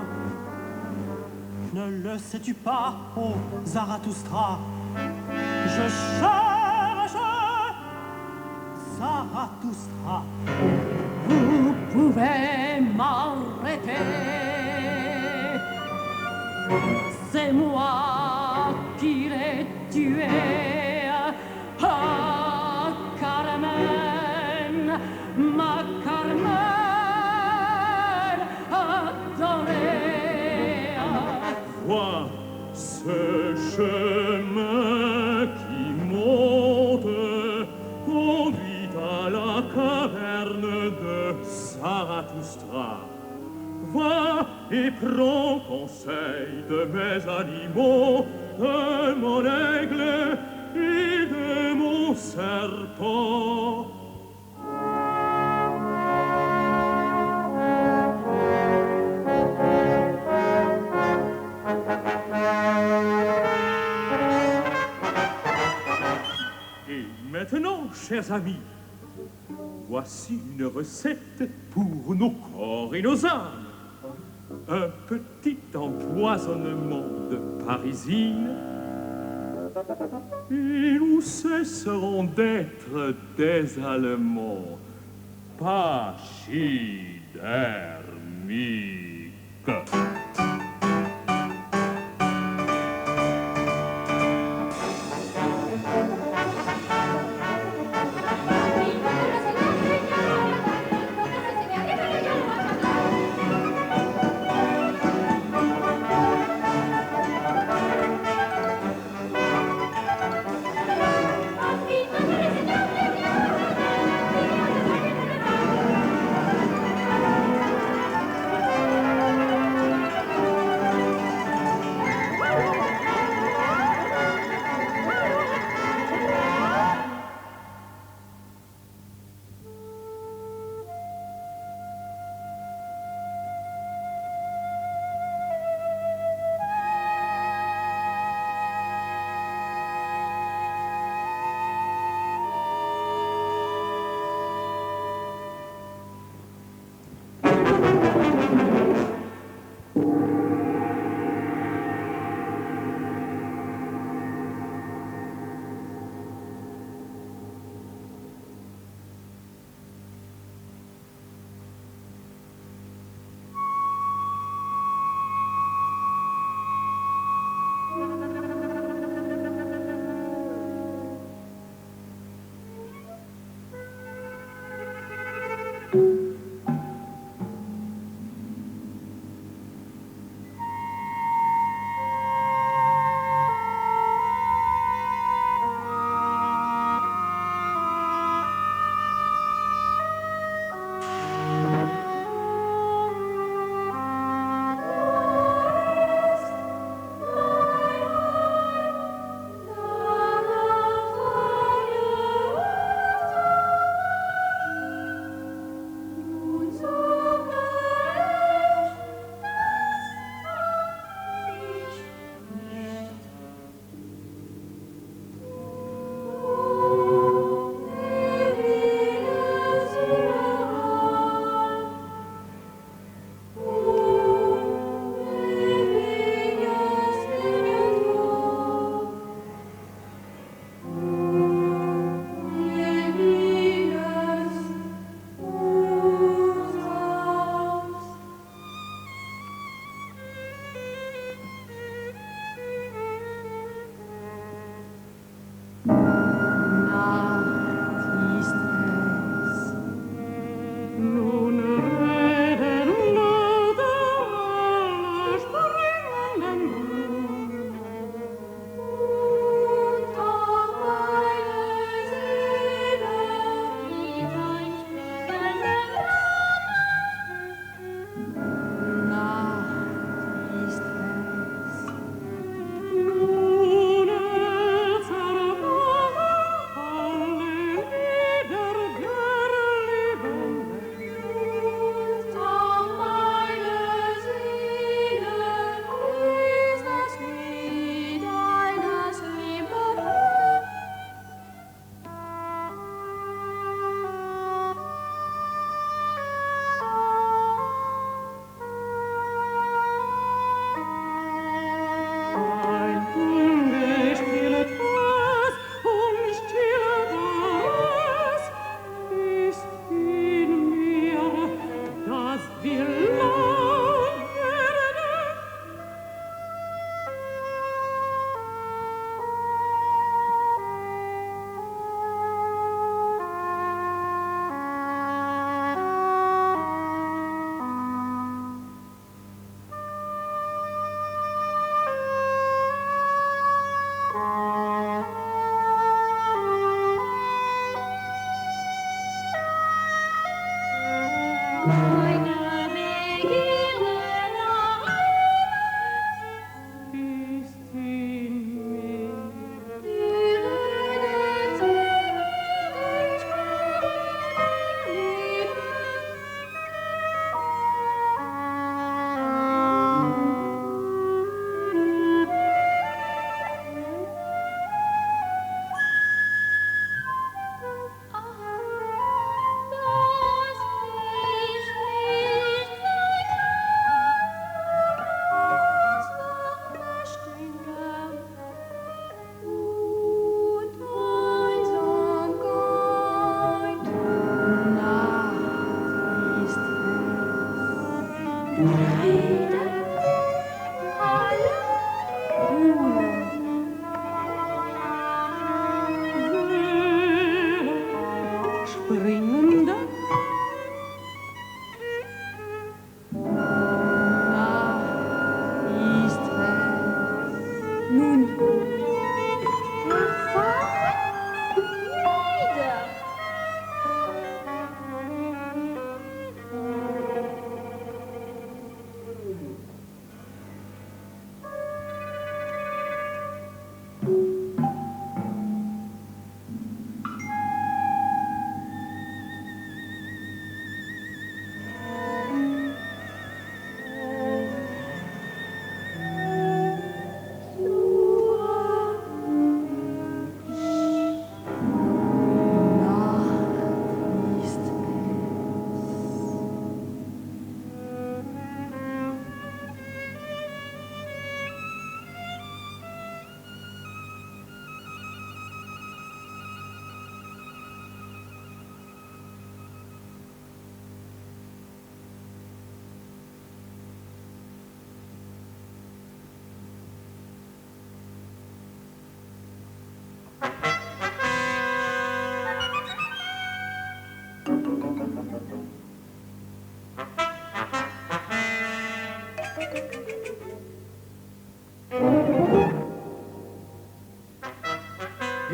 Speaker 3: Ne le sais-tu pas, ô Zarathustra? Je cherche Zarathustra.
Speaker 2: pouvait m'arrêter. C'est moi qui l'ai tué. Ah, Carmen, ma Carmen adorée.
Speaker 1: Vois ce chemin qui monte, conduit à la caverne de Zarathustra. Va et prends conseil de mes animaux, de mon aigle et de mon serpent. Et maintenant, chers amis, voici une recette pour nos corps et nos âmes. Un petit empoisonnement de parisine et nous cesserons d'être des Allemands pachydermiques.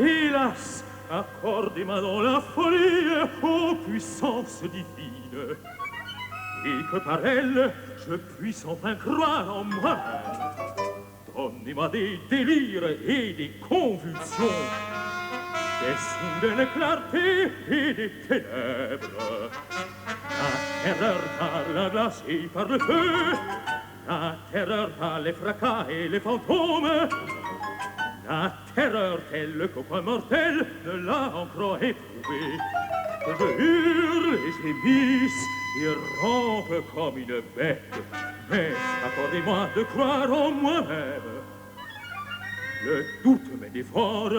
Speaker 1: Hélas, accordez-moi dans la folie, ô puissance divine, et que par elle, je puisse enfin croire en moi. Donnez-moi des délires et des convulsions, des soudaines clartés et des ténèbres. La terreur par la glace et par le feu, la terreur par les fracas et les fantômes, la terreur telle qu'aucun mortel ne l'a encore éprouvée. Je hurle et gémisse et rampe comme une bête, mais accordez-moi de croire en moi-même. Le doute me dévore,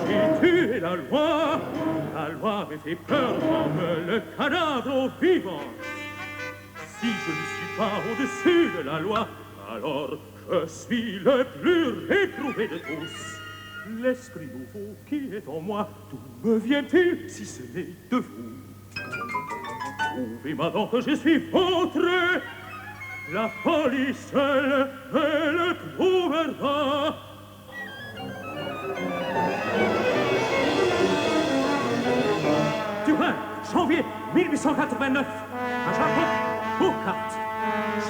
Speaker 1: j'ai tué la loi me fait peur comme le cadavre au vivant. Si je ne suis pas au-dessus de la loi, alors je suis le plus réprouvé de tous. L'esprit nouveau qui est en moi, d'où me vient-il si ce n'est de vous? Prouvez-moi donc que je suis vôtre, la folie seule me le prouvera. Turin, janvier 1889, à Japon, aux cartes.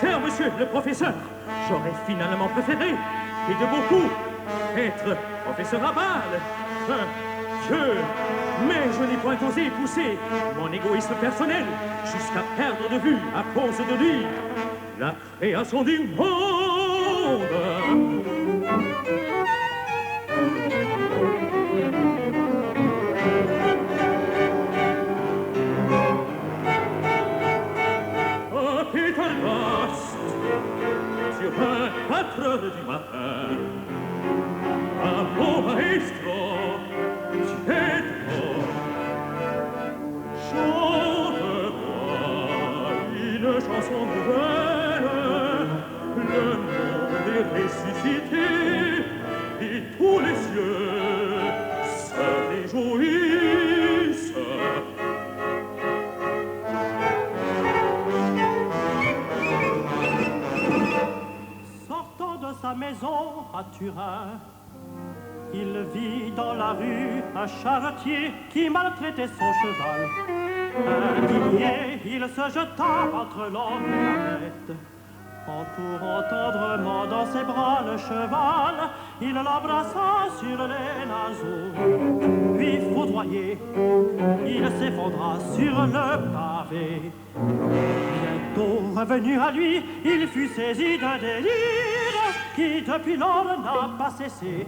Speaker 1: Cher monsieur le professeur, j'aurais finalement préféré, et de beaucoup, être professeur à Bâle. Dieu, mais je n'ai point osé pousser mon égoïsme personnel jusqu'à perdre de vue, à cause de lui, la création du monde. À Peter Bast, sur 4 heures du matin, à mon maestro, chante-moi une chanson nouvelle. Le monde est ressuscité et tous les cieux se réjouissent.
Speaker 3: Sortant de sa maison à Turin, il vit dans la rue un charretier qui maltraitait son cheval. Un premier, il se jeta entre l'homme et la bête. Entourant tendrement dans ses bras le cheval, il l'embrassa sur les naseaux. Puis foudroyé, il s'effondra sur le pavé. Bientôt revenu à lui, il fut saisi d'un délire qui depuis lors n'a pas cessé.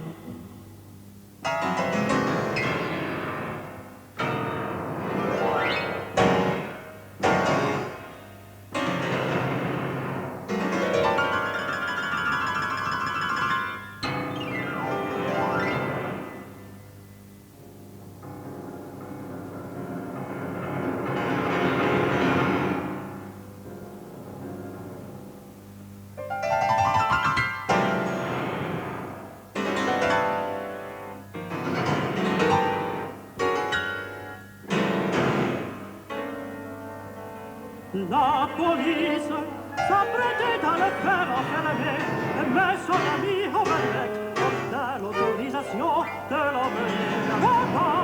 Speaker 3: La police s'apprêtait à le faire enfermer, mais son ami Auvergnat obtint l'autorisation de l'emmener à la balle.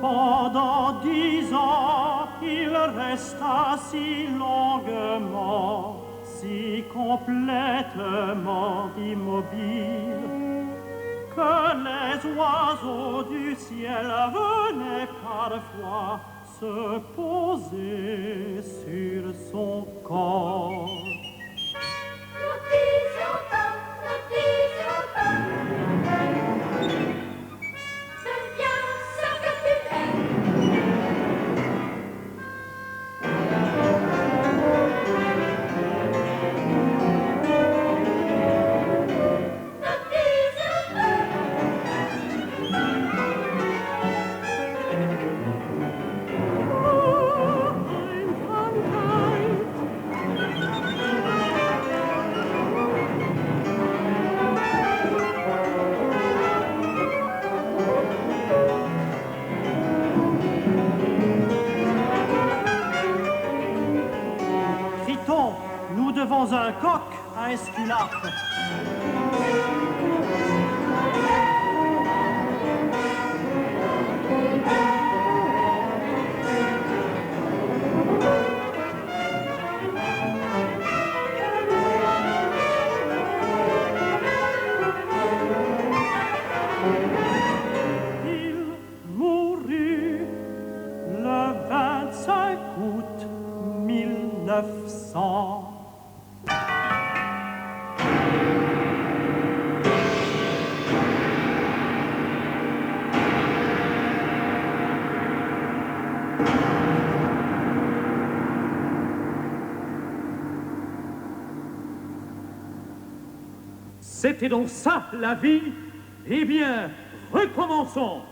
Speaker 3: Pendant 10 ans, il resta si longuement, si complètement immobile, que les oiseaux du ciel venaient parfois se poser sur son corps. Nous devons un coq à Esculape. Il mourut le 25 août 1900.
Speaker 1: C'était donc ça, la vie. Eh bien, recommençons.